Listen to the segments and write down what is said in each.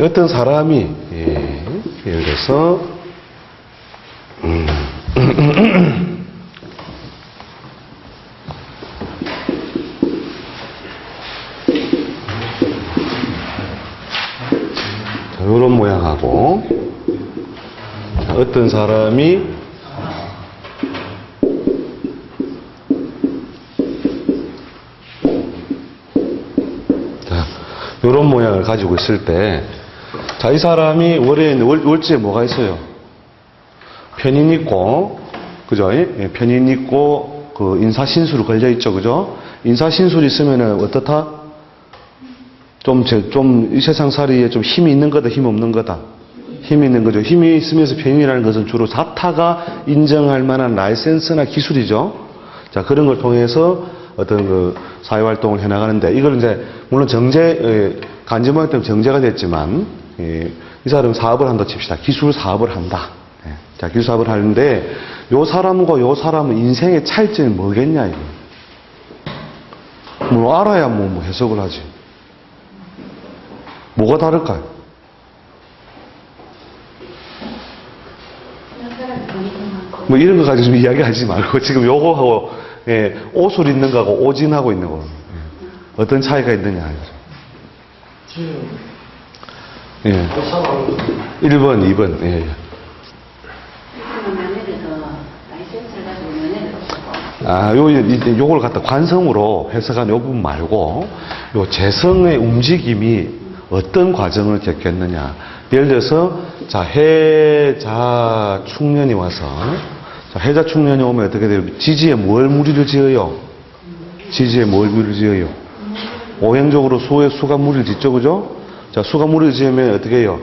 어떤 사람이 예를 들어서 이런 모양하고, 자, 어떤 사람이 자, 이런 모양을 가지고 있을 때, 자, 이 사람이 월지에 뭐가 있어요? 편인 있고, 그죠? 예, 편인 있고, 그 인사신술 걸려 있죠, 그죠? 인사신술이 있으면은 어떻다? 이 세상 살이에 좀 힘이 있는 거다, 힘 없는 거다? 힘이 있는 거죠. 힘이 있으면서 편인이라는 것은 주로 자타가 인정할 만한 라이센스나 기술이죠. 자, 그런 걸 통해서 어떤 그 사회활동을 해나가는데, 이걸 이제, 물론 간지모양 때문에 정제가 됐지만, 이 사람은 사업을 한다 칩시다. 기술 사업을 한다. 자, 기술 사업을 하는데, 요 사람과 요 사람은 인생의 차이점이 뭐겠냐, 이거. 뭐, 알아야 뭐 해석을 하지. 뭐가 다를까요? 뭐 이런 거 가지고 좀 이야기하지 말고 지금 요거하고 옷을 입는 거하고 오진하고 있는 거 어떤 차이가 있느냐. 예. 1번, 2번. 예. 요걸 갖다 관성으로 해석한 요 부분 말고 요 재성의 움직임이 어떤 과정을 겪겠느냐. 예를 들어서, 자, 해자 축년이 와서, 자, 해자 축년이 오면 어떻게 돼요? 지지에 뭘 무리를 지어요? 지지에 뭘 무리를 지어요? 오행적으로 수가 무리를 짓죠, 그죠? 자, 수가 무리를 지으면 어떻게 해요?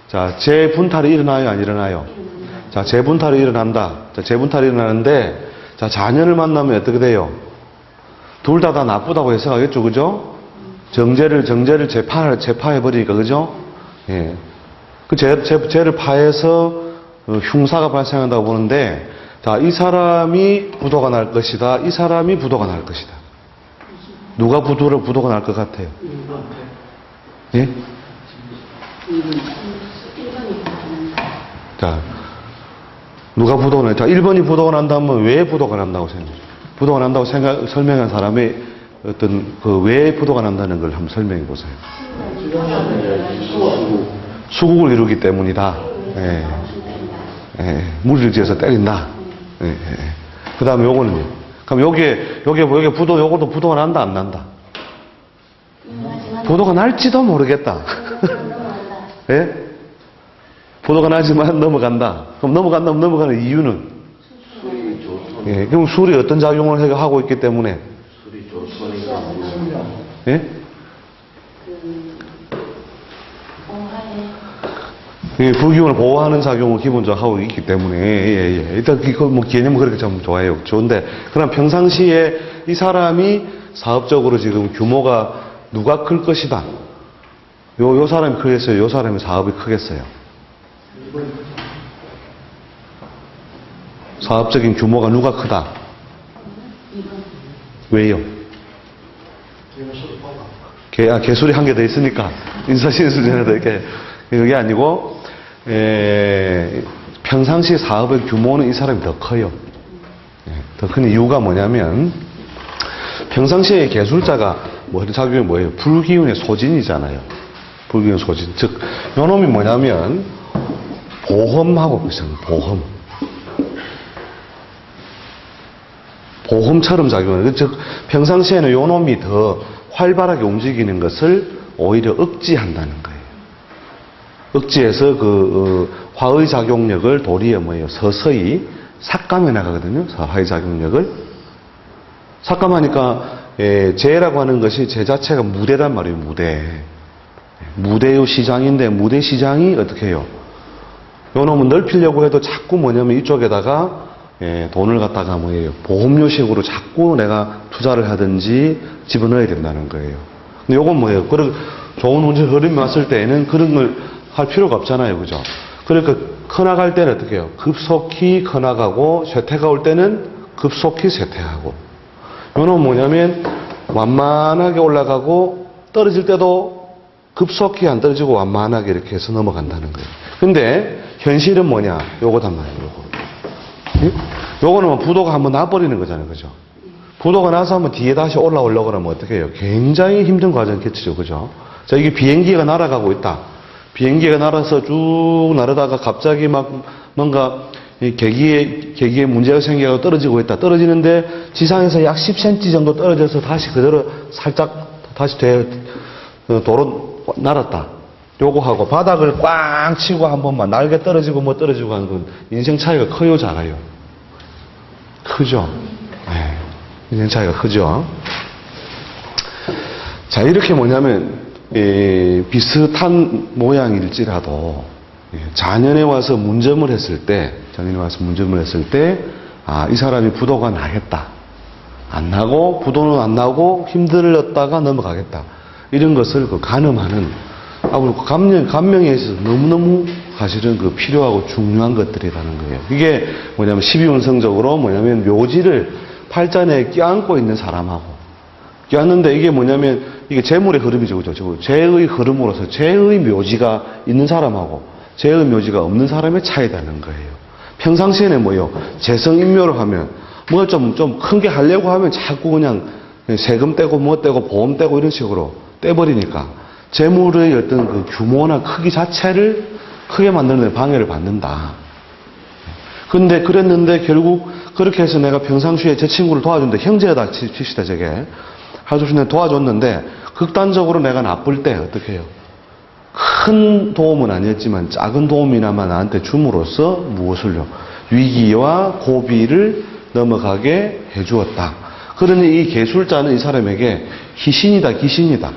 자, 재분탈이 일어나요, 안 일어나요? 자, 재분탈이 일어난다. 자, 재분탈이 일어나는데, 자, 자녀를 만나면 어떻게 돼요? 둘 다 나쁘다고 해석하겠죠, 그죠? 정제를 재파해버리니까, 그죠? 예. 그 죄를 파해서 흉사가 발생한다고 보는데, 자, 이 사람이 부도가 날 것이다. 이 사람이 부도가 날 것이다. 누가 부도가 날 것 같아요? 예? 자, 누가 부도가 날? 자, 1번이 부도가 난다면 왜 부도가 난다고 생각해요? 부도가 난다고 설명한 사람이 어떤 왜 부도가 난다는 걸 한번 설명해 보세요. 수국을 이루기 때문이다. 예. 예. 무리를 지어서 때린다. 예. 예. 그 다음에 요거는요. 그럼 요게 요것도 부도가 난다, 안 난다? 부도가 날지도 모르겠다. 예? 부도가 나지만 넘어간다. 그럼 넘어가는 이유는? 예. 그럼 술이 어떤 작용을 하고 있기 때문에? 예? 부기운을 보호하는 작용을 기본적으로 하고 있기 때문에, 일단 뭐 개념은 그렇게 참 좋아요. 좋은데, 그럼 평상시에 이 사람이 사업적으로 지금 규모가 누가 클 것이다. 요 사람이 크겠어요? 요 사람이 사업이 크겠어요? 사업적인 규모가 누가 크다? 왜요? 개술이 한 개 더 있으니까 인사신수전에도 이렇게 그게 아니고 평상시 사업의 규모는 이 사람이 더 커요. 더 큰 이유가 뭐냐면 평상시에 개술자가 작용이 뭐예요? 불기운의 소진이잖아요. 불기운의 소진. 즉 요놈이 뭐냐면 보험하고 비슷해요. 보험처럼 작용해요. 즉 평상시에는 요놈이 더 활발하게 움직이는 것을 오히려 억제한다는 거예요. 억제해서 화의 작용력을 도리어 서서히 삭감해 나가거든요. 화의 작용력을. 삭감하니까, 재라고 하는 것이 재 자체가 무대란 말이에요, 무대. 무대의 시장인데, 무대 시장이 어떻게 해요? 요 놈은 넓히려고 해도 자꾸 뭐냐면 이쪽에다가, 돈을 갖다가 보험료식으로 자꾸 내가 투자를 하든지 집어넣어야 된다는 거예요. 근데 요건 뭐예요? 좋은 운전 흐름이 왔을 때에는 그런 걸 할 필요가 없잖아요. 그죠? 그러니까 커나갈 때는 어떻게 해요? 급속히 커나가고 쇠퇴가 올 때는 급속히 쇠퇴하고. 요는 뭐냐면 완만하게 올라가고 떨어질 때도 급속히 안 떨어지고 완만하게 이렇게 해서 넘어간다는 거예요. 근데 현실은 뭐냐? 요거단 말이에요. 요거. 요거는 뭐 부도가 한번 나버리는 거잖아요. 그죠? 부도가 나서 한번 뒤에 다시 올라오려고 그러면 어떻게 해요? 굉장히 힘든 과정이겠죠. 그죠? 자, 이게 비행기가 날아가고 있다. 비행기가 날아서 쭉 날아다가 갑자기 막 뭔가 계기에 문제가 생겨서 떨어지고 있다. 떨어지는데 지상에서 약 10cm 정도 떨어져서 다시 그대로 살짝 다시 도로 날았다. 요거하고 바닥을 꽝 치고 한 번만 날개 떨어지고 뭐 떨어지고 하는 건 인생 차이가 커요, 작아요? 크죠? 네. 인생 차이가 크죠? 자, 이렇게 뭐냐면 비슷한 모양일지라도 자연에 와서 문점을 했을 때, 이 사람이 부도가 나겠다. 안 나고, 부도는 안 나고, 힘들었다가 넘어가겠다. 이런 것을 가늠하는, 감명에 있어서 너무너무 사실은 필요하고 중요한 것들이라는 거예요. 이게 뭐냐면, 12운성적으로 뭐냐면, 묘지를 팔자내에 껴안고 있는 사람하고, 껴안는데 이게 뭐냐면, 이게 재물의 흐름이죠. 그죠? 재의 흐름으로서 재의 묘지가 있는 사람하고, 재의 묘지가 없는 사람의 차이라는 거예요. 평상시에는 뭐요? 재성인묘를 하면, 뭐 좀 큰 게 하려고 하면 자꾸 그냥 세금 떼고 뭐 떼고 보험 떼고 이런 식으로 떼버리니까 재물의 어떤 규모나 크기 자체를 크게 만드는 데 방해를 받는다. 근데 그랬는데 결국 그렇게 해서 내가 평상시에 제 친구를 도와준다. 형제다 칩시다, 저게. 하주신에 도와줬는데 극단적으로 내가 나쁠 때 어떻게 해요? 큰 도움은 아니었지만 작은 도움이나마 나한테 줌으로써 무엇을요? 위기와 고비를 넘어가게 해주었다. 그러니 이 계술자는 이 사람에게 희신이다, 기신이다.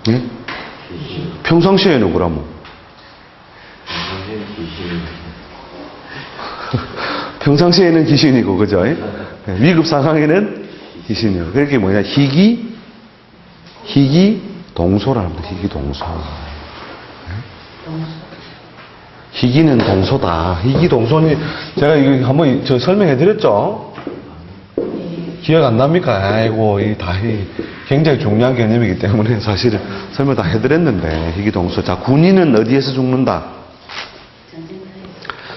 예? 평상시에는 그러면? 평상시에는 기신이고, 그죠? 위급 상황에는 기신이요. 그게 뭐냐? 동소라는 겁니다. 희귀동소. 희귀는 동소다. 희귀동소는 제가 이거 한번 설명해 드렸죠? 기억 안 납니까? 아이고, 굉장히 중요한 개념이기 때문에 사실은 설명 다 해드렸는데, 희귀동소. 자, 군인은 어디에서 죽는다?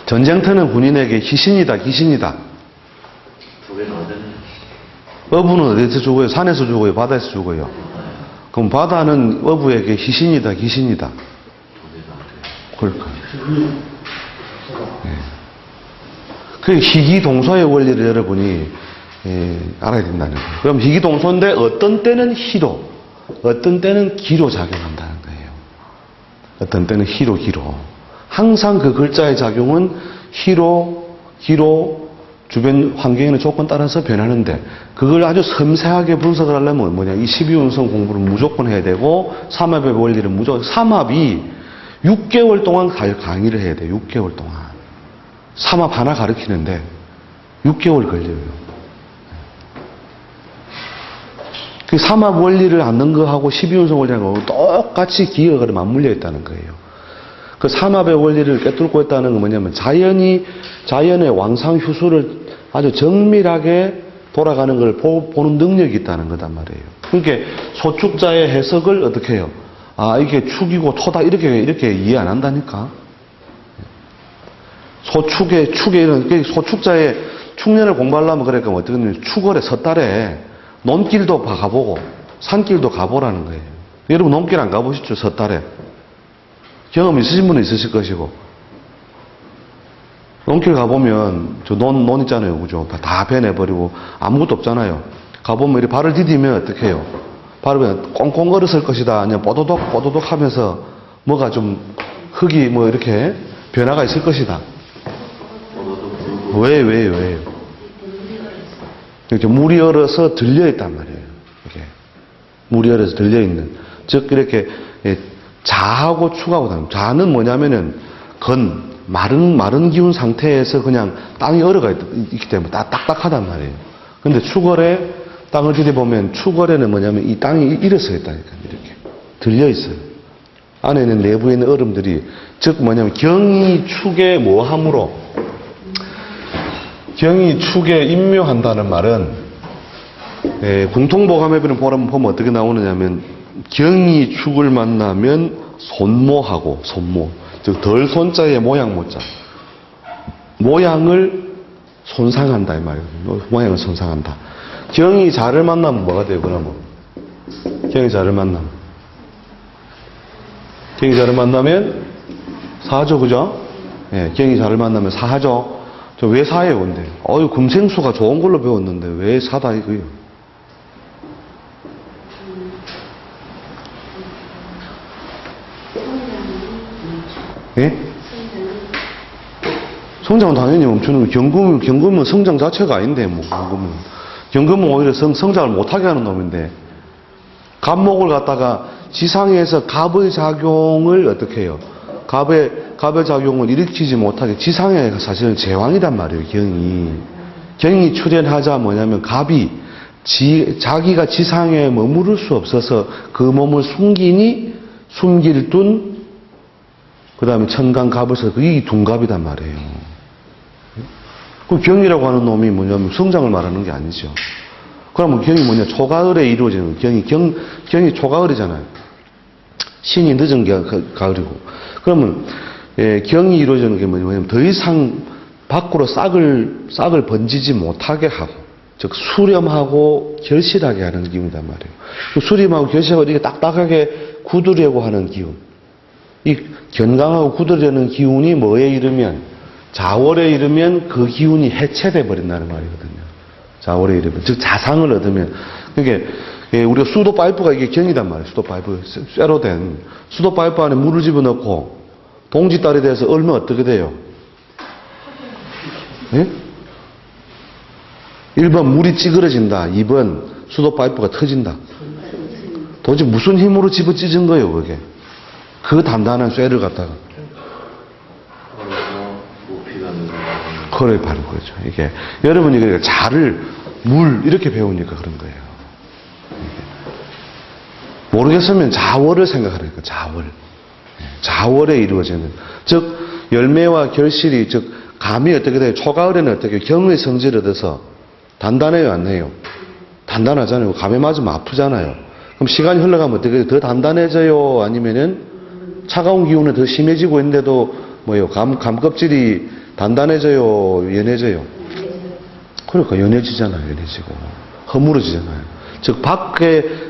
전쟁터는 군인에게 희신이다, 기신이다. 어부는 어디에서 죽어요? 산에서 죽어요? 바다에서 죽어요? 그럼 바다는 어부에게 희신이다, 기신이다? 그럴까요? 네. 그 희귀동소의 원리를 여러분이 알아야 된다는 거예요. 그럼 희귀동소인데 어떤 때는 희로, 어떤 때는 기로 작용한다는 거예요. 어떤 때는 희로, 기로. 항상 그 글자의 작용은 희로, 기로, 주변 환경이나 조건 따라서 변하는데 그걸 아주 섬세하게 분석을 하려면 뭐냐, 이 12운성 공부를 무조건 해야 되고 삼합의 원리를 무조건, 삼합이 6개월 동안 강의를 해야 돼요. 6개월 동안. 삼합 하나 가르치는데 6개월 걸려요. 그 삼합 원리를 아는 거하고 12운성 원리하고 똑같이 기억을 맞물려 있다는 거예요. 그 삼합의 원리를 꿰뚫고 있다는 건 뭐냐면 자연의 왕상 휴수를 아주 정밀하게 돌아가는 걸 보는 능력이 있다는 거단 말이에요. 그러니까 소축자의 해석을 어떻게 해요? 이게 축이고 토다 이렇게 이해 안 한다니까. 소축자의 축년을 공부하려면 그러니까 어떻게 하면 축월에 섣달에 논길도 가보고 산길도 가보라는 거예요. 여러분 논길 안 가보시죠? 섣달에. 경험 있으신 분은 있으실 것이고. 논길 가보면, 논 있잖아요. 그죠? 다 베내버리고, 아무것도 없잖아요. 가보면, 이렇게 발을 디디면 어떻게 해요? 발을 그냥 꽁꽁 얼었을 것이다. 아니면 뽀도독 하면서, 뭐가 좀, 흙이 뭐 이렇게 변화가 있을 것이다. 왜요? 이렇게 물이 얼어서 들려있단 말이에요. 이렇게. 물이 얼어서 들려있는. 즉, 이렇게, 자하고 축하고 다릅니다. 자는 뭐냐면은 마른 기운 상태에서 그냥 땅이 얼어가 있기 때문에 딱딱하단 말이에요. 근데 축월에 땅을 들여보면 축월에는 뭐냐면 이 땅이 일어서 있다니까. 이렇게 들려 있어요. 안에 있는 내부에 있는 얼음들이, 즉 뭐냐면 경이 축에 뭐함으로, 경이 축에 임묘한다는 말은 궁통보감해보는 보면 어떻게 나오느냐면 경이 축을 만나면 손모하고, 손모. 즉, 덜 손자의 모양 모자. 모양을 손상한다, 이 말이에요. 모양을 손상한다. 경이 자를 만나면 뭐가 돼요, 그러면? 경이 자를 만나면. 경이 자를 만나면 사하죠, 그죠? 예, 경이 자를 만나면 사하죠. 저 왜 사예요, 근데? 금생수가 좋은 걸로 배웠는데 왜 사다, 이거요? 예? 성장은 당연히 멈추는 거예요. 경금은 성장 자체가 아닌데, 뭐, 경금은 오히려 성장을 못하게 하는 놈인데, 갑목을 갖다가 지상에서 갑의 작용을 어떻게 해요? 갑의 작용을 일으키지 못하게 지상에 사실은 제왕이란 말이에요, 경이. 경이 출현하자 뭐냐면 갑이 자기가 지상에 머무를 수 없어서 그 몸을 숨길 둔, 그 다음에 천간갑을 써서 그게 둔갑이란 말이에요. 그 경이라고 하는 놈이 뭐냐면 성장을 말하는 게 아니죠. 그러면 경이 뭐냐? 초가을에 이루어지는, 경이 초가을이잖아요. 신이 늦은 가을이고. 그러면, 경이 이루어지는 게 뭐냐면 더 이상 밖으로 싹을 번지지 못하게 하고, 즉, 수렴하고 결실하게 하는 기운이란 말이에요. 그 수렴하고 결실하고 이렇게 딱딱하게 굳으려고 하는 기운. 이 견강하고 굳으려는 기운이 뭐에 이르면, 자월에 이르면 그 기운이 해체돼 버린다는 말이거든요. 자월에 이르면, 즉 자상을 얻으면. 그러니까 우리가 수도 파이프가 이게 경이단 말이에요. 수도 파이프, 쇠로 된 수도 파이프 안에 물을 집어넣고 동지달이 돼서 얼면 어떻게 돼요? 예? 1번 물이 찌그러진다. 2번 수도 파이프가 터진다. 도대체 무슨 힘으로 집어 찢은 거예요, 그게? 그 단단한 쇠를 갖다가. 그래 바른 거죠. 이게 여러분이 그러니까 자를 물 이렇게 배우니까 그런 거예요. 모르겠으면 자월을 생각하니까 자월에 이루어지는, 즉 열매와 결실이, 즉 감이 어떻게 돼요? 초가을에는 어떻게 경의 성질을 얻어서 단단해요, 안 해요? 단단하잖아요. 감에 맞으면 아프잖아요. 그럼 시간이 흘러가면 어떻게 돼요? 더 단단해져요? 아니면은 차가운 기운은 더 심해지고 있는데도 뭐예요? 감 껍질이 단단해져요? 연해져요? 그러니까 연해지잖아요. 연해지고 허물어지잖아요. 즉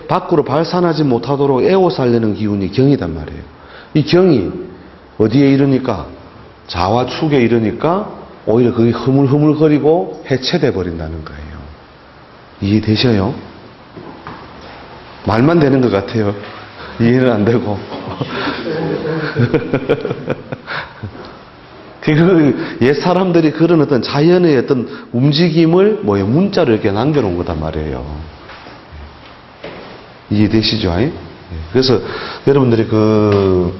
밖으로 발산하지 못하도록 에워싸려는 기운이 경이단 말이에요. 이 경이 어디에 이르니까? 자와 축에 이르니까 오히려 그게 흐물흐물거리고 해체돼 버린다는 거예요. 이해되셔요? 말만 되는 것 같아요. 이해는 안 되고. 옛 사람들이 그런 어떤 자연의 어떤 움직임을 문자로 이렇게 남겨놓은 거단 말이에요. 이해되시죠? 그래서 여러분들이 그러니까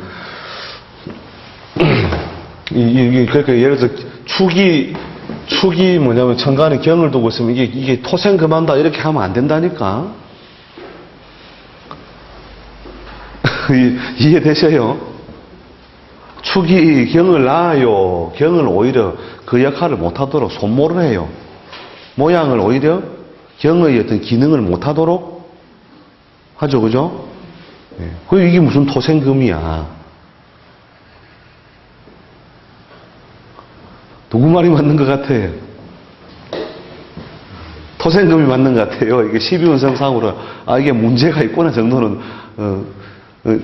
예를 들어 축이 뭐냐면 천간에 경을 두고 있으면 이게 토생 금한다 이렇게 하면 안 된다니까. 이해되셔요? 축이 경을 낳아요. 경을 오히려 그 역할을 못하도록 손모를 해요. 모양을 오히려 경의 어떤 기능을 못하도록 하죠, 그죠? 이게 무슨 토생금이야? 누구 말이 맞는 것 같아요? 토생금이 맞는 것 같아요. 이게 12운성상으로 이게 문제가 있구나 정도는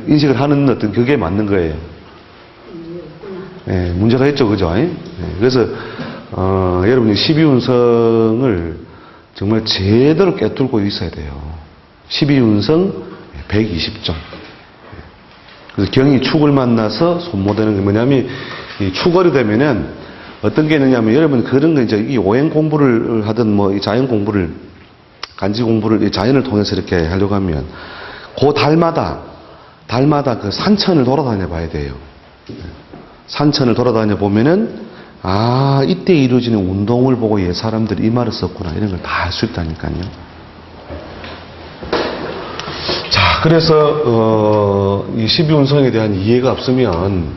인식을 하는 어떤 그게 맞는 거예요. 문제가 있죠, 그죠? 그래서 여러분이 12운성을 정말 제대로 꿰뚫고 있어야 돼요. 12운성 120점. 그래서 경이 축을 만나서 손모되는 게 뭐냐면, 이 축월이 되면은 어떤 게 있느냐면, 여러분 그런 거 이제 이 오행 공부를 하든 이 자연 공부를, 간지 공부를 이 자연을 통해서 이렇게 하려고 하면, 그 달마다 그 산천을 돌아다녀 봐야 돼요. 산천을 돌아다녀 보면은, 이때 이루어지는 운동을 보고 옛 사람들이 이 말을 썼구나. 이런 걸 다 알 수 있다니까요. 자, 그래서, 이 12운성에 대한 이해가 없으면,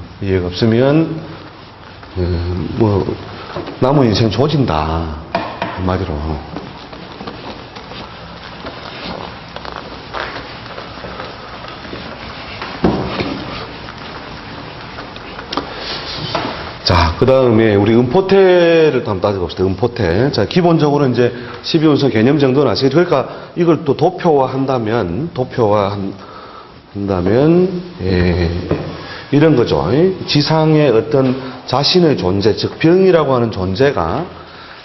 남은 인생 조진다. 한마디로. 그 다음에 우리 음포태를 한번 따져봅시다. 음포태. 자, 기본적으로 이제 12운성 개념 정도는 아시겠죠? 그러니까 이걸 또 도표화한다면, 예, 이런 거죠. 지상의 어떤 자신의 존재, 즉 병이라고 하는 존재가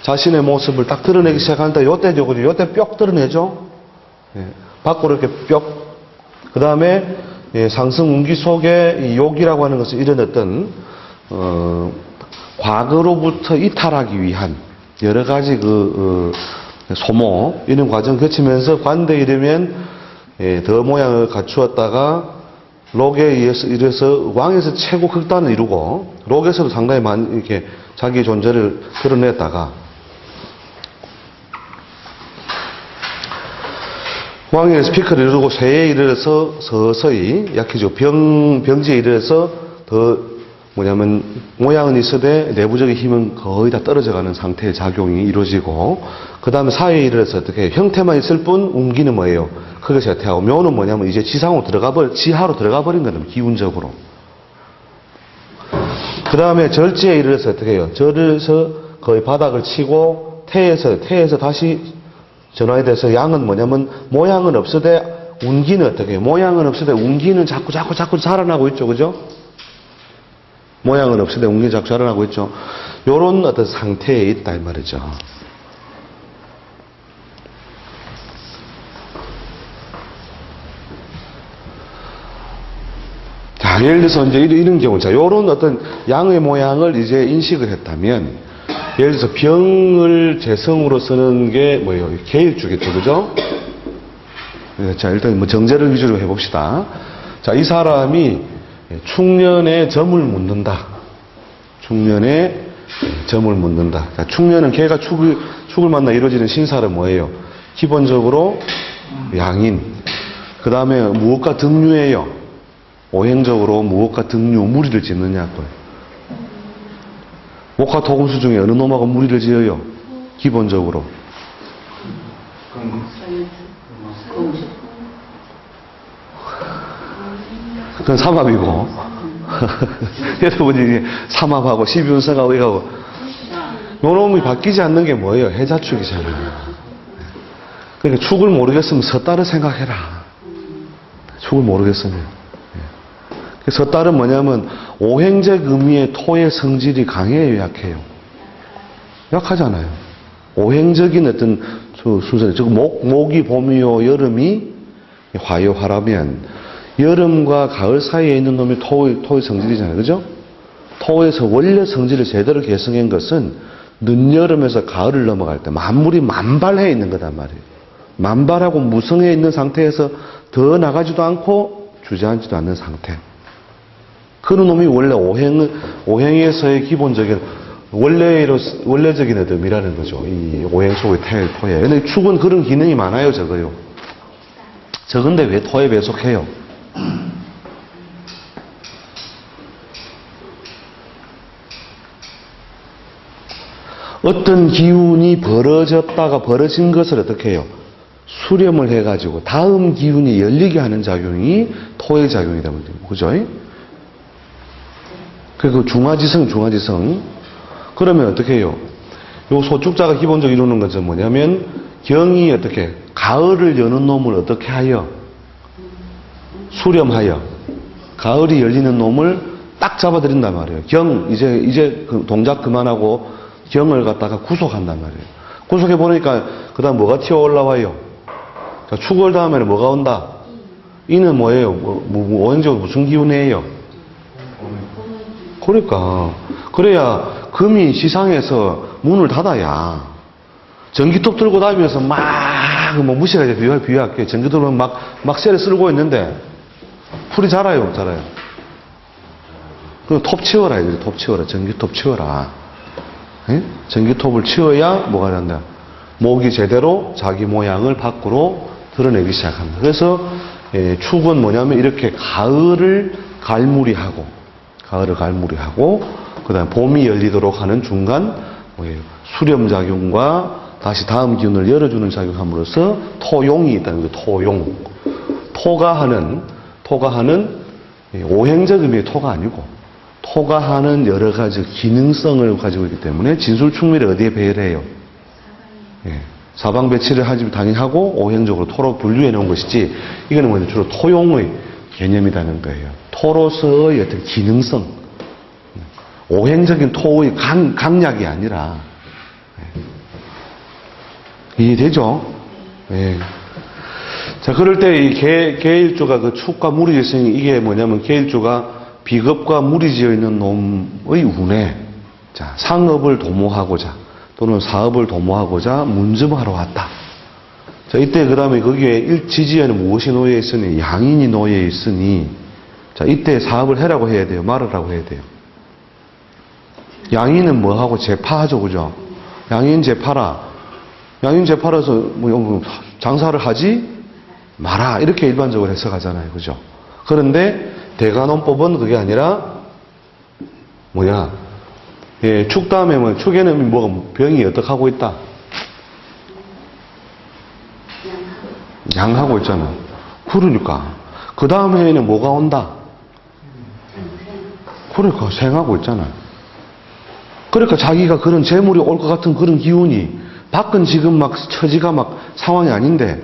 자신의 모습을 딱 드러내기 시작하는데 요때 뼈 드러내죠. 예, 밖으로 이렇게 뼈. 그 다음에 예, 상승 운기 속에 이 욕이라고 하는 것은 이런 어떤 과거로부터 이탈하기 위한 여러 가지 소모 이런 과정 거치면서 관대에 이르면 예, 더 모양을 갖추었다가 록에 의해서 왕에서 최고 극단을 이루고 록에서도 상당히 많이 이렇게 자기의 존재를 드러냈다가 왕의 스피커를 이루고 쇠에 이르러서 서서히 약해지고 병지에 이르러서 더 뭐냐면 모양은 있으되 내부적인 힘은 거의 다 떨어져가는 상태의 작용이 이루어지고 그 다음에 사회에 이르러서 어떻게 형태만 있을 뿐 운기는 뭐예요? 크게 쇠퇴하고 묘는 뭐냐면 이제 지하로 들어가 버린 거는 기운적으로. 그 다음에 절제에 이르러서 어떻게 해요? 절에서 거의 바닥을 치고 태에서 다시 전환이 돼서 양은 뭐냐면 모양은 없으되 운기는 어떻게 해요? 모양은 없으되 운기는 자꾸 자라나고 있죠. 그죠? 모양은 없으되 운기는 자꾸 자라나고 있죠. 요런 어떤 상태에 있다 이 말이죠. 자, 예를 들어서 이제 이런 경우, 자, 요런 어떤 양의 모양을 이제 인식을 했다면, 예를 들어서 병을 재성으로 쓰는 게 뭐예요? 계일주겠죠, 그죠? 자, 일단 뭐 정제를 위주로 해봅시다. 자, 이 사람이 충년에 점을 묻는다. 충년에 점을 묻는다. 자, 충년은 걔가 축을 만나 이루어지는 신사는 뭐예요? 기본적으로 양인. 그 다음에 무엇과 등류예요? 오행적으로 무엇과 등류, 무리를 짓느냐. 목화 토금수 중에 어느 놈하고 무리를 지어요? 기본적으로. 그건 삼합이고. 여러분이 삼합하고 12운성하고 이거하고. 요 놈이 바뀌지 않는 게 뭐예요? 해자축이잖아요. 그러니까 축을 모르겠으면 섣달을 생각해라. 축을 모르겠으면. 섣달은 뭐냐면 오행적 의미의 토의 성질이 강해요, 약해요? 약하잖아요. 오행적인 어떤 순서, 즉 목이 봄이요 여름이 화요 화라면 여름과 가을 사이에 있는 놈이 토의 성질이잖아요, 그죠? 토에서 원래 성질을 제대로 개성한 것은 늦여름에서 가을을 넘어갈 때 만물이 만발해 있는 거단 말이에요. 만발하고 무성해 있는 상태에서 더 나가지도 않고 주저앉지도 않는 상태. 그런 놈이 원래 오행에서의 기본적인 원래적인 어둠이라는 거죠. 이 오행 속의 토에. 근데 축은 그런 기능이 많아요, 저거요. 적은데 왜 토에 배속해요? 어떤 기운이 벌어진 것을 어떻게 해요? 수렴을 해가지고 다음 기운이 열리게 하는 작용이 토의 작용이다. 그죠? 그 중화지성. 그러면 어떻게 해요? 요 소축자가 기본적으로 이루는 것은 뭐냐면, 경이 어떻게, 가을을 여는 놈을 어떻게 하여? 수렴하여. 가을이 열리는 놈을 딱 잡아들인단 말이에요. 이제 그 동작 그만하고 경을 갖다가 구속한단 말이에요. 구속해보니까, 그 다음 뭐가 튀어 올라와요? 자, 축월 다음에는 뭐가 온다? 이는 뭐예요? 오행적으로 무슨 기운이에요? 그러니까 그래야 금이 시상에서 문을 닫아야 전기톱 들고 다니면서 막 무시하게 비유할게. 전기톱은 막 쇠를 쓸고 있는데 풀이 자라요? 그럼 톱 치워라. 톱 치워라. 전기톱 치워라. 에? 전기톱을 치워야 뭐가 된다? 목이 제대로 자기 모양을 밖으로 드러내기 시작합니다. 그래서 축은 뭐냐면 이렇게 가을을 갈무리하고 그 다음에 봄이 열리도록 하는 중간 뭐예요? 수렴작용과 다시 다음 기운을 열어주는 작용함으로써 토용이 있다는 거예요. 토용. 토가 하는 오행적 의미의 토가 아니고 토가 하는 여러 가지 기능성을 가지고 있기 때문에 진술충밀이 어디에 배열해요? 예. 사방 배치를 하지 당연히 하고 오행적으로 토로 분류해 놓은 것이지 이거는 뭐냐 주로 토용의 개념이라는 거예요. 토로서의 어떤 기능성, 오행적인 토의 강약이 아니라 이해되죠? 예. 자, 그럴 때 이 계일주가 그 축과 무리지성이 이게 뭐냐면 계일주가 비겁과 무리지어 있는 놈의 운에 자, 상업을 도모하고자 또는 사업을 도모하고자 문점하러 왔다. 자, 이때 그 다음에 거기에 지지에는 무엇이 놓여 있으니 양인이 놓여 있으니 자, 이때 사업을 해라고 해야 돼요? 말으라고 해야 돼요? 양인은 뭐하고 재파하죠, 그죠? 양인 재파라. 양인 재파라서 뭐 장사를 하지 마라. 이렇게 일반적으로 해석하잖아요, 그죠? 그런데 대간원법은 그게 아니라 뭐야? 예, 축 다음에 뭐 축에는 뭐가 병이 어떻게 하고 있다? 양하고 있잖아. 그러니까 그 다음 해에는 뭐가 온다? 그러니까 생하고 있잖아. 그러니까 자기가 그런 재물이 올 것 같은 그런 기운이 밖은 지금 막 처지가 막 상황이 아닌데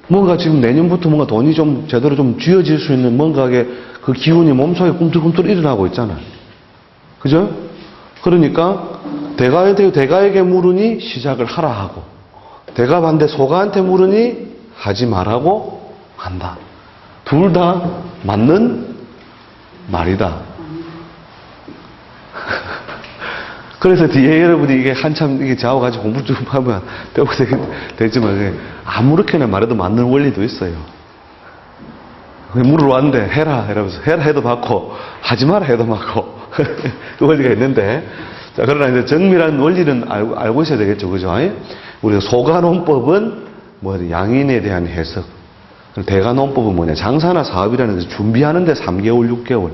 뭔가 지금 내년부터 뭔가 돈이 좀 제대로 좀 쥐어질 수 있는 뭔가의 그 기운이 몸속에 꿈틀꿈틀 일어나고 있잖아. 그죠? 그러니까 대가에게 물으니 시작을 하라 하고 대가 반대 소가한테 물으니 하지 말라고 한다. 둘 다 맞는 말이다. 그래서 뒤에 여러분이 이게 한참 이게 자와가지고 공부 좀 하면 배우게 되지만 아무렇게나 말해도 맞는 원리도 있어요. 물으러 왔는데 해라 이러면서 해라 해도 받고 하지 마라 해도 받고 그 원리가 있는데 자 그러나 이제 정밀한 원리는 알고 있어야 되겠죠, 그죠? 우리가 소가논법은 뭐 양인에 대한 해석, 대가논법은 뭐냐 장사나 사업이라는 것을 준비하는데 3개월 6개월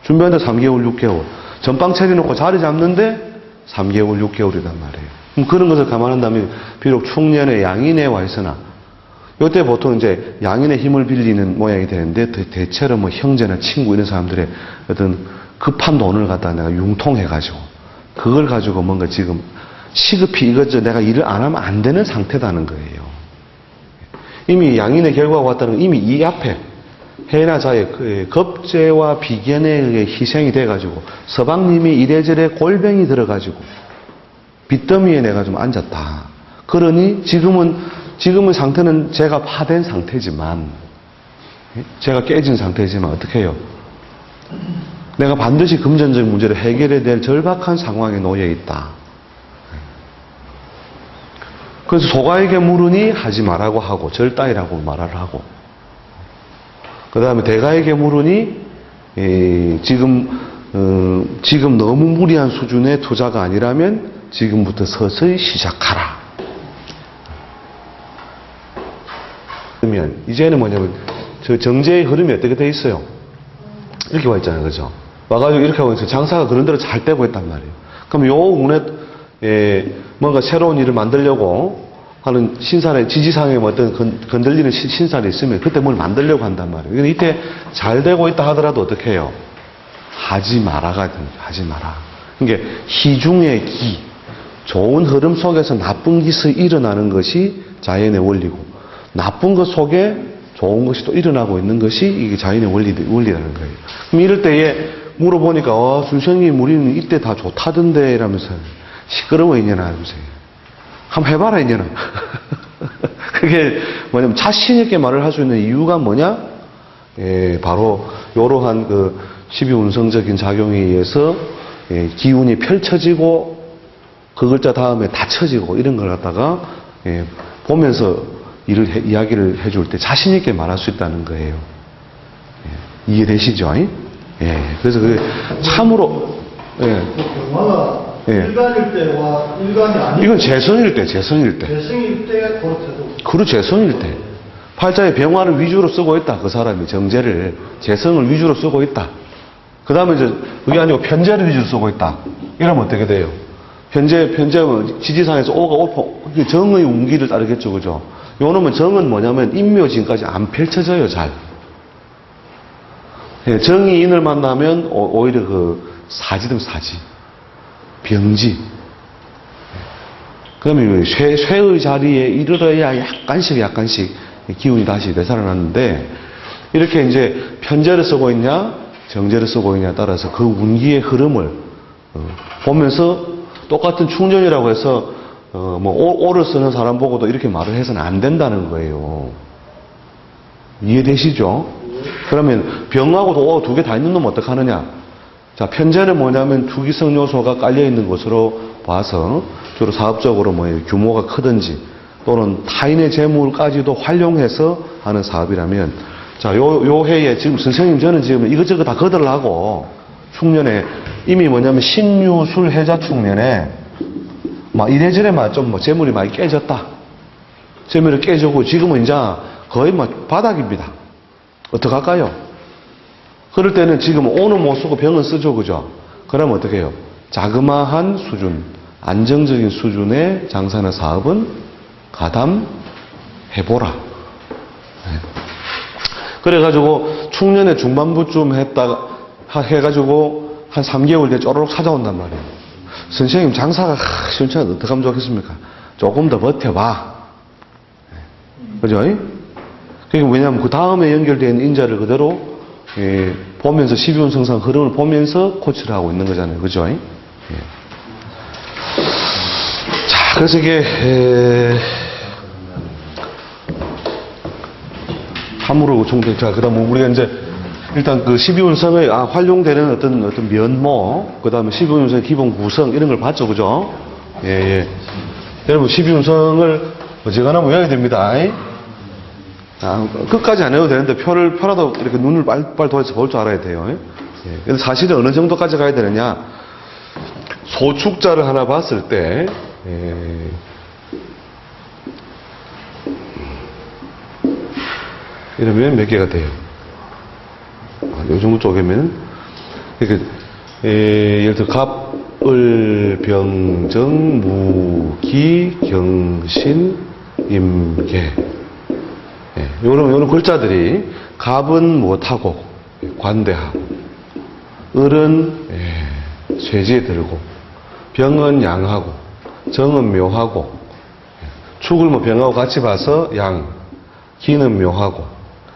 준비하는데 3개월 6개월 전방 차려놓고 자리 잡는데 3개월, 6개월이란 말이에요. 그럼 그런 것을 감안한다면 비록 충년에 양인에 와 있으나 이때 보통 이제 양인의 힘을 빌리는 모양이 되는데 대체로 뭐 형제나 친구 이런 사람들의 어떤 급한 돈을 갖다 내가 융통해가지고 그걸 가지고 뭔가 지금 시급히 이것저 내가 일을 안 하면 안 되는 상태다는 거예요. 이미 양인의 결과가 왔다는 건 이미 이 앞에 해나 자의 겁재와 비견에 의해 희생이 돼가지고 서방님이 이래저래 골병이 들어가지고 빚더미에 내가 좀 앉았다. 그러니 지금은 상태는 제가 파된 상태지만 제가 깨진 상태지만 어떻게 해요? 내가 반드시 금전적 문제를 해결해야 될 절박한 상황에 놓여 있다. 그래서 소가에게 물으니 하지 말라고 하고 절따이라고 말을 하고 그 다음에 대가에게 물으니 지금 너무 무리한 수준의 투자가 아니라면 지금부터 서서히 시작하라. 그러면 이제는 뭐냐면 저 정제의 흐름이 어떻게 돼 있어요? 이렇게 와 있잖아요, 그죠? 와가지고 이렇게 하고 있어요. 장사가 그런 대로 잘 되고 있단 말이에요. 그럼 요 운에 뭔가 새로운 일을 만들려고 하는 신살의 지지상에 어떤 건들리는 신살이 있으면 그때 뭘 만들려고 한단 말이에요. 근데 이때 잘 되고 있다 하더라도 어떻게 해요? 하지 마라가 됩니다. 하지 마라. 그러니까 희중의 기, 좋은 흐름 속에서 나쁜 것이 일어나는 것이 자연의 원리고 나쁜 것 속에 좋은 것이 또 일어나고 있는 것이 이게 자연의 원리라는 거예요. 그럼 이럴 때에 물어보니까 순생님 우리는 이때 다 좋다던데 이러면서 시끄러워 이년아 하면서 한번 해봐라 이년아. 그게 뭐냐면 자신 있게 말을 할 수 있는 이유가 뭐냐? 바로 이러한 그 12운성적인 작용에 의해서 기운이 펼쳐지고 그 글자 다음에 닫혀지고 이런 걸 갖다가 보면서 이야기를 해줄 때 자신 있게 말할 수 있다는 거예요. 이해되시죠? 그래서 그게 참으로 영화가 일간일 때와 일간이 아닌 이건 재성일 때 재성일 때 그렇대도 그리고 재성일 때 팔자에 병화를 위주로 쓰고 있다. 그 사람이 정제를 재성을 위주로 쓰고 있다. 그 다음에 이제 그게 아니고 편제를 위주로 쓰고 있다. 이러면 어떻게 돼요? 편제는 지지상에서 오가 정의 운기를 따르겠죠, 그죠? 요놈은 정은 뭐냐면 인묘진까지 안 펼쳐져요, 잘. 예, 정의인을 만나면 오히려 그 사지등 사지, 병지. 그러면 쇠의 자리에 이르러야 약간씩 기운이 다시 되살아났는데, 이렇게 이제 편제를 쓰고 있냐, 정제를 쓰고 있냐에 따라서 그 운기의 흐름을 보면서 똑같은 충전이라고 해서 오를 쓰는 사람 보고도 이렇게 말을 해서는 안 된다는 거예요. 이해되시죠? 그러면 병하고도 오 두 개 다 있는 놈 어떡하느냐? 자, 편제는 뭐냐면 투기성 요소가 깔려 있는 것으로 봐서 주로 사업적으로 규모가 크든지 또는 타인의 재물까지도 활용해서 하는 사업이라면, 자, 요 해에 지금 선생님 저는 지금 이것저것 다 거들라고 충년에 이미 뭐냐면 신유술 해자 충년에 막 이래저래 좀 재물이 많이 깨졌다. 재물이 깨지고 지금은 이제 거의 바닥입니다. 어떡할까요? 그럴 때는 지금 오는 못 쓰고 병은 쓰죠, 그죠? 그러면 어떻게 해요? 자그마한 수준, 안정적인 수준의 장사나 사업은 가담해보라. 네. 그래가지고 충년의 중반부쯤 해가지고 한 3개월 뒤에 쪼르륵 찾아온단 말이에요. 선생님 장사가 시원찮아 어떡하면 좋겠습니까? 조금 더 버텨봐. 그죠? 그게 왜냐하면 그 다음에 연결된 인자를 그대로 보면서 12운 성상 흐름을 보면서 코치를 하고 있는 거잖아요. 그죠? 자, 그래서 이게 함으로 총대. 자, 그다음 우리가 이제 일단 그 12운성의 활용되는 어떤 면모, 그다음에 12운성의 기본 구성 이런 걸 봤죠, 그죠? 예. 여러분 12운성을 어지간하면 외워야 됩니다. 끝까지 안 해도 되는데 표라도 이렇게 눈을 빨리 돌려서 볼 줄 알아야 돼요. 예. 근데 사실은 어느 정도까지 가야 되느냐? 소축자를 하나 봤을 때, 이러면 몇 개가 돼요? 요 정도 쪼개면, 예를 들어, 갑, 을, 병, 정, 무, 기, 경신, 임, 계. 요런 글자들이, 갑은 못하고, 관대하고, 을은, 쇠지에 들고, 병은 양하고, 정은 묘하고, 축을 병하고 같이 봐서 양, 기는 묘하고,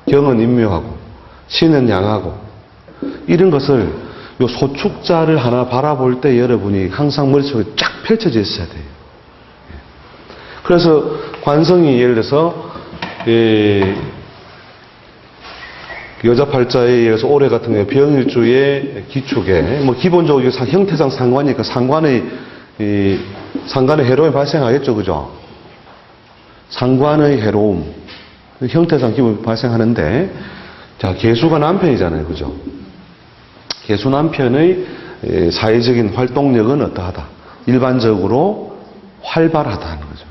경은 임묘하고, 신은 양하고, 이런 것을 요 소축자를 하나 바라볼 때 여러분이 항상 머릿속에 쫙 펼쳐져 있어야 돼요. 그래서 관성이 예를 들어서 여자 팔자에 의해서 올해 같은 경우에 병일주의 기축에 기본적으로 형태상 상관이니까 상관의 해로움이 발생하겠죠, 그죠? 상관의 해로움, 형태상 기본이 발생하는데, 자, 개수가 남편이잖아요, 그죠? 개수 남편의 사회적인 활동력은 어떠하다? 일반적으로 활발하다는 거죠.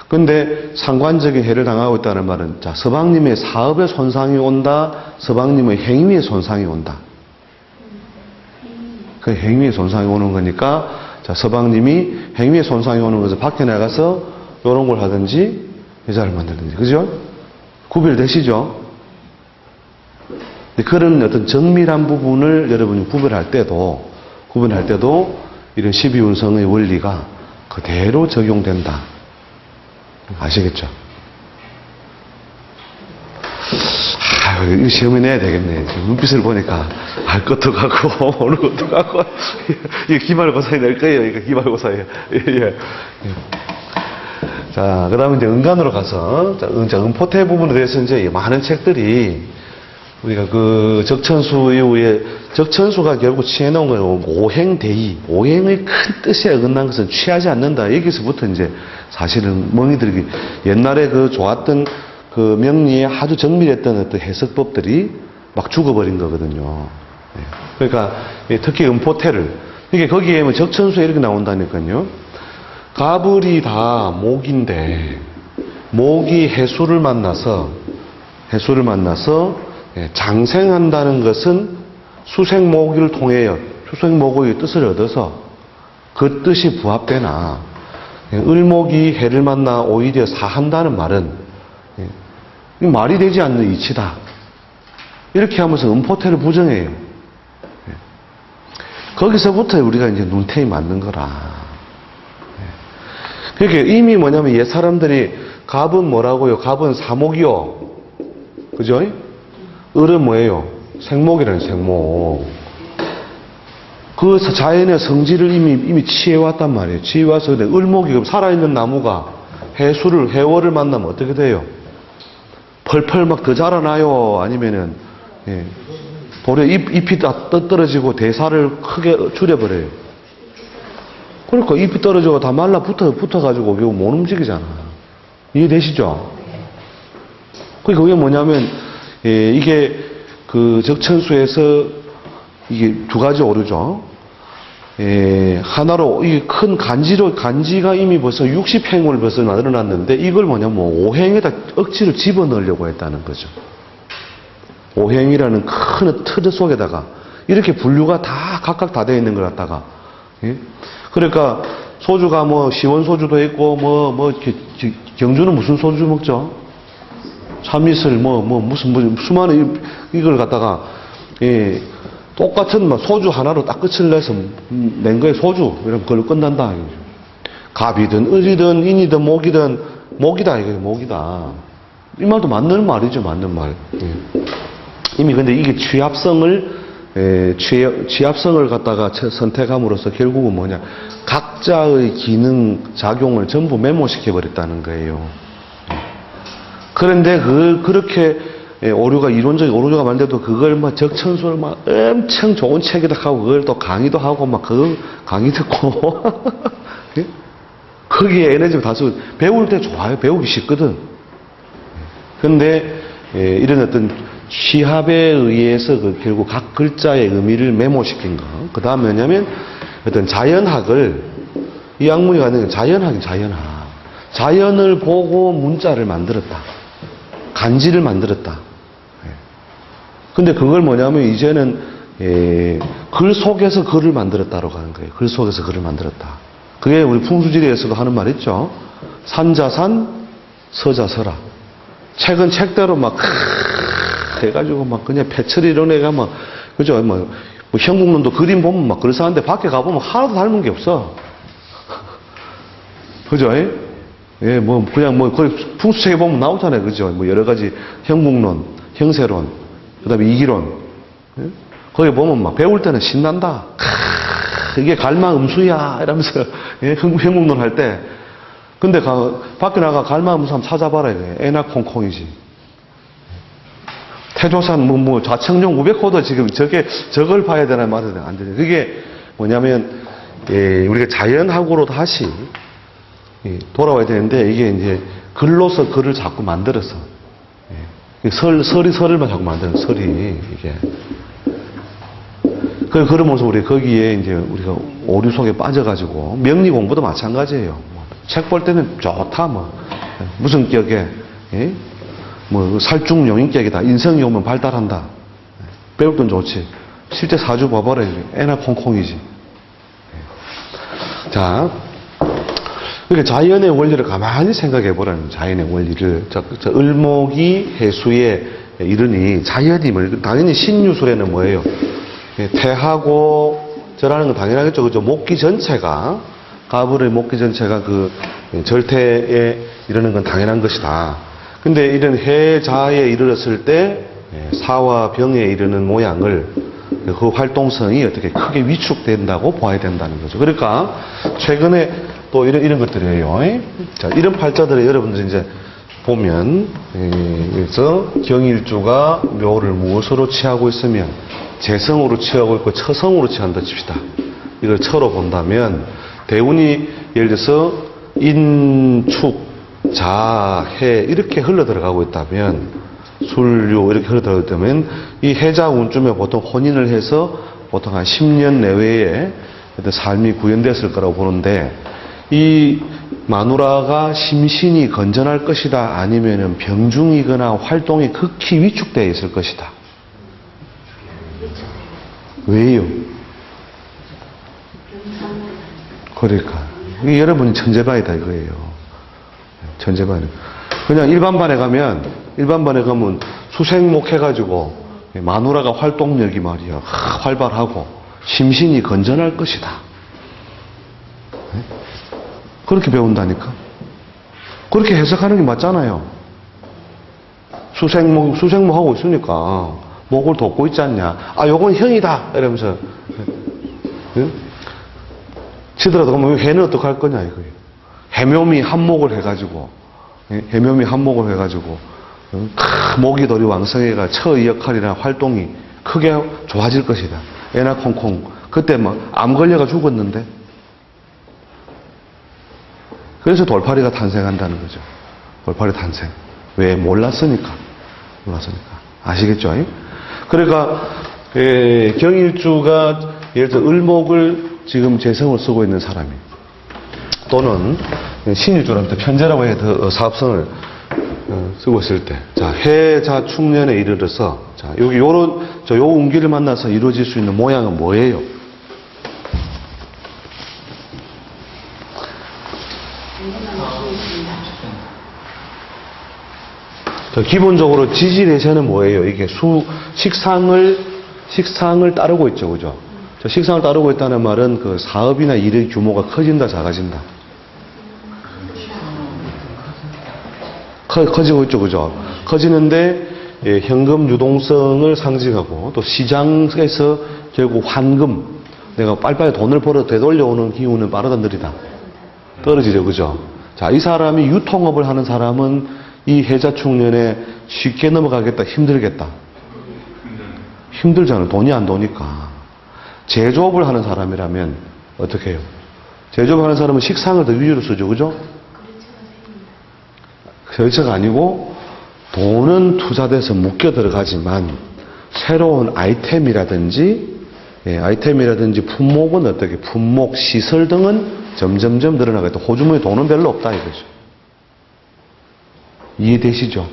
근데 상관적인 해를 당하고 있다는 말은, 자, 서방님의 사업에 손상이 온다, 서방님의 행위에 손상이 온다. 그 행위에 손상이 오는 거니까, 자, 서방님이 행위에 손상이 오는 것을 밖에 나가서 이런 걸 하든지, 여자를 만들든지. 그죠? 구별되시죠? 그런 어떤 정밀한 부분을 여러분이 구별할 때도 이런 12운성의 원리가 그대로 적용된다. 아시겠죠? 이거 시험에 내야 되겠네. 눈빛을 보니까 알 것도 같고, 어느 것도 같고. 이거 기말고사에 낼 거예요. 이거 기말고사에. 예. 자, 그 다음에 이제 은간으로 가서, 은포태 부분에 대해서 이제 많은 책들이 우리가 그 적천수 이후에, 적천수가 결국 취해놓은 거예요. 오행대의. 오행의 큰 뜻에 어긋난 것은 취하지 않는다. 여기서부터 이제 사실은 멍이들이 옛날에 그 좋았던 그 명리에 아주 정밀했던 어떤 해석법들이 막 죽어버린 거거든요. 그러니까 특히 은포태를, 이게 거기에 뭐 적천수에 이렇게 나온다니까요. 가불이 다 목인데, 목이 해수를 만나서 장생한다는 것은 수생모기를 통해 수생모기의 뜻을 얻어서 그 뜻이 부합되나, 을목이 해를 만나 오히려 사한다는 말은 말이 되지 않는 이치다. 이렇게 하면서 음포태를 부정해요. 예. 거기서부터 우리가 이제 눈탱이 맞는 거라. 예. 그러니까 이미 뭐냐면 옛 사람들이 갑은 뭐라고요? 갑은 사목이요. 그죠? 을은 뭐예요? 생목이라는 생목. 그 자연의 성질을 이미 취해왔단 말이에요. 취해와서 을목이 살아있는 나무가 해월을 만나면 어떻게 돼요? 펄펄 막 더 자라나요? 아니면은, 예. 도리어 잎이 다 떨어지고 대사를 크게 줄여버려요. 그러니까 잎이 떨어지고 다 붙어가지고 이거 못 움직이잖아. 이해되시죠? 그러니까 그게 뭐냐면, 예, 이게 그 적천수에서 이게 두 가지 오류죠. 예, 하나로 이 큰 간지가 이미 벌써 60행을 벌써 만들어놨는데 이걸 뭐냐면 5행에다 억지로 집어넣으려고 했다는 거죠. 5행이라는 큰 틀 속에다가 이렇게 분류가 다 각각 다 되어 있는 걸 갖다가, 예? 그러니까 소주가 뭐 시원 소주도 있고 경주는 무슨 소주 먹죠? 참이슬 무슨 수많은 이걸 갖다가, 예, 똑같은 소주 하나로 딱 끝을 내서 낸 거에 소주 이러면 그걸로 끝난다. 갑이든 을이든 인이든 목이다 이거예요. 목이다. 이 말도 맞는 말이죠. 맞는 말. 예. 이미 근데 이게 취합성을 갖다가 선택함으로써 결국은 뭐냐, 각자의 기능 작용을 전부 메모시켜 버렸다는 거예요. 그런데 그렇게 오류가 이론적인 오류가 많은데도 그걸 막 적천수를 막 엄청 좋은 책에다 하고 그걸 또 강의도 하고 막 그 강의 듣고 예? 거기에 에너지가 다 쓰고 배울 때 좋아요. 배우기 쉽거든. 그런데 이런 어떤 취합에 의해서 결국 각 글자의 의미를 메모시킨 거. 그 다음 뭐냐면 어떤 자연학을, 이 학문이 가는 자연학이 자연학. 자연을 보고 문자를 만들었다. 간지를 만들었다. 근데 그걸 뭐냐면 이제는 글 속에서 글을 만들었다고 하는 거예요. 글 속에서 글을 만들었다. 그게 우리 풍수지리에서도 하는 말 있죠. 산자산, 서자서라. 책은 책대로 막 해가지고 막 그냥 패처리 이런 애가 막, 그죠? 뭐 형국론도 그림 보면 막 그래서 하는데 밖에 가보면 하나도 닮은 게 없어. 그죠? 예, 그냥 풍수책에 보면 나오잖아요. 그죠? 여러 가지 형국론, 형세론, 그 다음에 이기론. 예? 거기 보면 막 배울 때는 신난다. 이게 갈마음수야. 이러면서, 예? 형국론 할 때. 근데 밖에 나가 갈마음수 한번 찾아봐라. 이래. 애나 콩콩이지. 태조산 좌청룡 500호도 지금 저걸 봐야 되나 말아야 안 되나. 그게 뭐냐면, 우리가 자연학으로 다시 돌아와야 되는데, 이게 이제 글로서 글을 자꾸 만들어서, 설을만 자꾸 만드는 설이, 이게. 그러면서 우리 거기에 이제 우리가 오류 속에 빠져가지고, 명리 공부도 마찬가지예요. 책 볼 때는 좋다, 무슨 격에, 예? 살중 용인격이다. 인성이 오면 발달한다. 배울 땐 좋지. 실제 사주 봐봐라. 애나 콩콩이지. 자. 그러니까 자연의 원리를 가만히 생각해 보라는, 자연의 원리를. 을목이 해수에 이르니 자연이 당연히 신유술에는 뭐예요? 태하고 절하는 건 당연하겠죠. 그죠? 목기 전체가, 가불의 목기 전체가 그 절태에 이르는 건 당연한 것이다. 근데 이런 해자에 이르렀을 때 사와 병에 이르는 모양을, 그 활동성이 어떻게 크게 위축된다고 봐야 된다는 거죠. 그러니까 최근에 또 이런 것들이에요. 자, 이런 팔자들을 여러분들 이제 보면, 그래서 경일주가 묘를 무엇으로 취하고 있으면 재성으로 취하고 있고 처성으로 취한다 칩시다. 이걸 처로 본다면 대운이 예를 들어서 인축, 자, 해 이렇게 흘러 들어가고 있다면, 술유 이렇게 흘러 들어가고 있다면 이 해자 운쯤에 보통 혼인을 해서 보통 한 10년 내외에 삶이 구현됐을 거라고 보는데, 이 마누라가 심신이 건전할 것이다, 아니면은 병중이거나 활동이 극히 위축되어 있을 것이다. 왜요? 그러니까 이게 여러분이 천재반이다 이거예요. 천재반. 그냥 일반반에 가면 수생목 해가지고 마누라가 활동력이 말이야 활발하고 심신이 건전할 것이다. 그렇게 배운다니까. 그렇게 해석하는 게 맞잖아요. 수생모 하고 있으니까 목을 돋고 있지 않냐. 아, 요건 형이다 이러면서 치더라도 그러면 해는 어떻게 할 거냐 이거예요. 해묘미 한목을 해가지고 모기돌이 왕성해가 처의 역할이나 활동이 크게 좋아질 것이다. 애나 콩콩 그때 뭐 암 걸려가 죽었는데. 그래서 돌파리가 탄생한다는 거죠. 돌파리 탄생. 왜? 몰랐으니까. 아시겠죠? 그러니까 경일주가 예를 들어 을목을 지금 재성을 쓰고 있는 사람이 또는 신일주한테 편제라고 해야 사업성을 쓰고 있을 때, 자, 해자 축년에 이르러서, 자, 여기 요 운기를 만나서 이루어질 수 있는 모양은 뭐예요? 기본적으로 지지례세는 뭐예요? 이게 식상을 따르고 있죠, 그죠? 식상을 따르고 있다는 말은 그 사업이나 일의 규모가 커진다, 작아진다? 커지고 있죠, 그죠? 커지는데, 현금 유동성을 상징하고, 또 시장에서 결국 환금, 내가 빨리빨리 돈을 벌어 되돌려오는 기운은 빠르다, 느리다? 떨어지죠, 그죠? 자, 이 사람이 유통업을 하는 사람은 이 해자축년에 쉽게 넘어가겠다, 힘들겠다? 힘들잖아요. 돈이 안 도니까. 제조업을 하는 사람이라면 어떻게 해요? 제조업을 하는 사람은 식상을 더 위주로 쓰죠, 그죠? 결제가 아니고 돈은 투자돼서 묶여 들어가지만 새로운 아이템이라든지 품목은 어떻게 품목, 시설 등은 점점점 늘어나겠다. 호주머니 돈은 별로 없다 이거죠. 이해되시죠?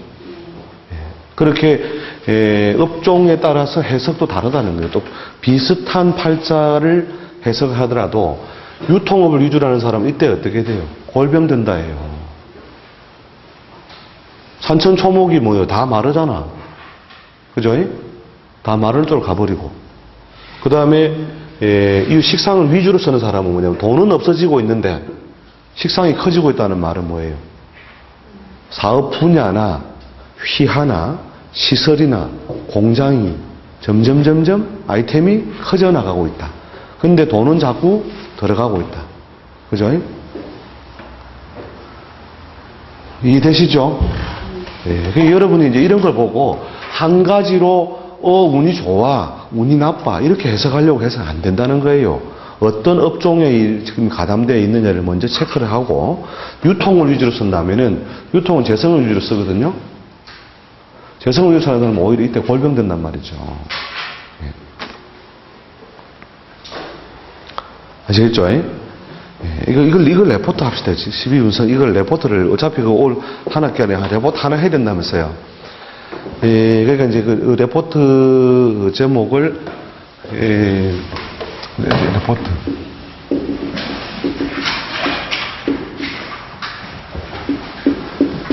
그렇게 업종에 따라서 해석도 다르다는 거예요. 또 비슷한 팔자를 해석하더라도 유통업을 위주로 하는 사람은 이때 어떻게 돼요? 골병된다 해요. 산천초목이 뭐예요? 다 마르잖아. 그죠? 다 마를 줄 가버리고. 그 다음에 이 식상을 위주로 쓰는 사람은 뭐냐면 돈은 없어지고 있는데 식상이 커지고 있다는 말은 뭐예요? 사업 분야나 휘하나 시설이나 공장이 점점 아이템이 커져 나가고 있다. 근데 돈은 자꾸 들어가고 있다. 그죠? 이해되시죠? 네. 여러분이 이제 이런 걸 보고 한 가지로 운이 좋아, 운이 나빠 이렇게 해석하려고 해서는 안 된다는 거예요. 어떤 업종에 지금 가담되어 있느냐를 먼저 체크를 하고 유통을 위주로 쓴다면은 유통은 재성을 위주로 쓰거든요. 재성을 위주로 쓰는 사람은 오히려 이때 골병된단 말이죠. 네. 아시겠죠? 이걸 레포트 합시다. 12운성 이걸 레포트를 어차피 올 한 학기안에 레포트 하나 해야 된다면서요. 그러니까 이제 그 레포트 제목을 레포트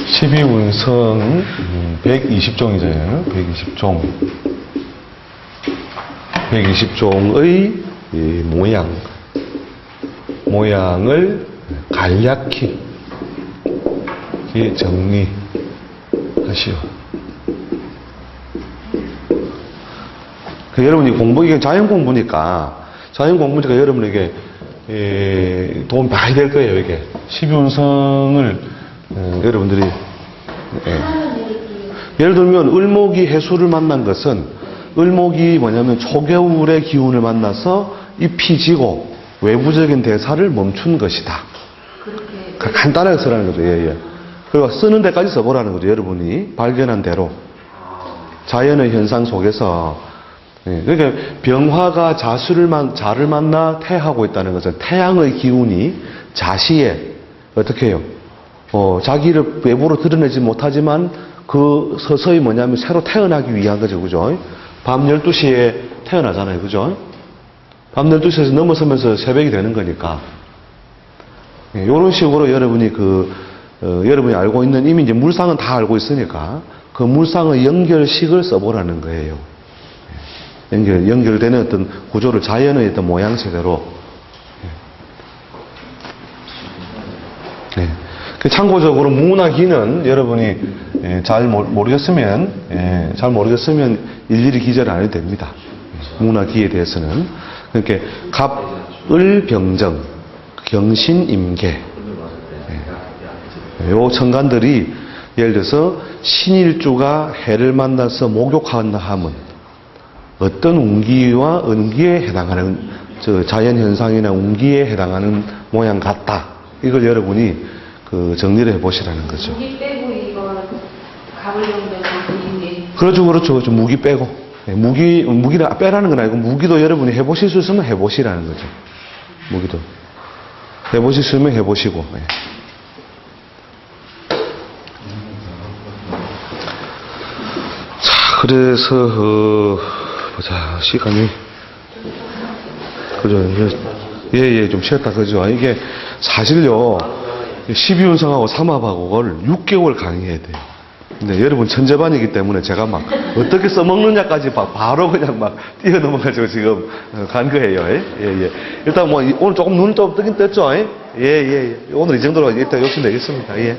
12운성 120종이잖아요. 120종의 모양을 간략히 정리하시오. 여러분이 이게 자연 공부니까 여러분에게 도움이 많이 될 거예요, 이게. 12운성을 여러분들이 예를 들면 을목이 해수를 만난 것은 을목이 뭐냐면 초겨울의 기운을 만나서 잎이 지고 외부적인 대사를 멈춘 것이다. 간단하게 쓰라는 거죠. 그리고 쓰는 데까지 써보라는 거죠. 여러분이 발견한 대로 자연의 현상 속에서 그러니까 병화가 자를 만나 태하고 있다는 것은 태양의 기운이 자시에 어떻게 해요? 자기를 외부로 드러내지 못하지만 그 서서히 뭐냐면 새로 태어나기 위한 거죠. 그죠? 밤 12시에 태어나잖아요. 그죠? 밤 12시에서 넘어서면서 새벽이 되는 거니까. 이런 식으로 여러분이 여러분이 알고 있는 이미 이제 물상은 다 알고 있으니까 그 물상의 연결식을 써보라는 거예요. 연결되는 어떤 구조를 자연의 어떤 모양새대로. 네. 참고적으로 무나기는 여러분이 잘 모르겠으면 일일이 기재를 안 해도 됩니다. 무나기에 대해서는. 그러니까 갑을병정, 경신임계. 요 천간들이 예를 들어서 신일주가 해를 만나서 목욕한다 하면 어떤 운기와 은기에 해당하는 자연현상이나 운기에 해당하는 모양 같다. 이걸 여러분이 정리를 해보시라는 거죠. 무기 빼고 이거 갑을병정 경신임계. 그렇죠. 무기 빼고. 무기를 빼라는 건 아니고 무기도 여러분이 해보실 수 있으면 해보시라는 거죠. 무기도. 해보실 수 있으면 해보시고. 네. 자, 그래서, 보자, 시간이. 그죠. 좀 쉬었다, 그죠. 이게 사실요, 12운상하고 삼합하고를 6개월 강의해야 돼요. 근데 여러분 천재반이기 때문에 제가 막 어떻게 써먹느냐까지 바로 그냥 막 뛰어넘어가지고 지금 간 거예요. 예. 일단 뭐 오늘 조금 눈을 좀 뜨긴 떴죠. 예. 오늘 이 정도로 일단 욕심 내겠습니다. 예.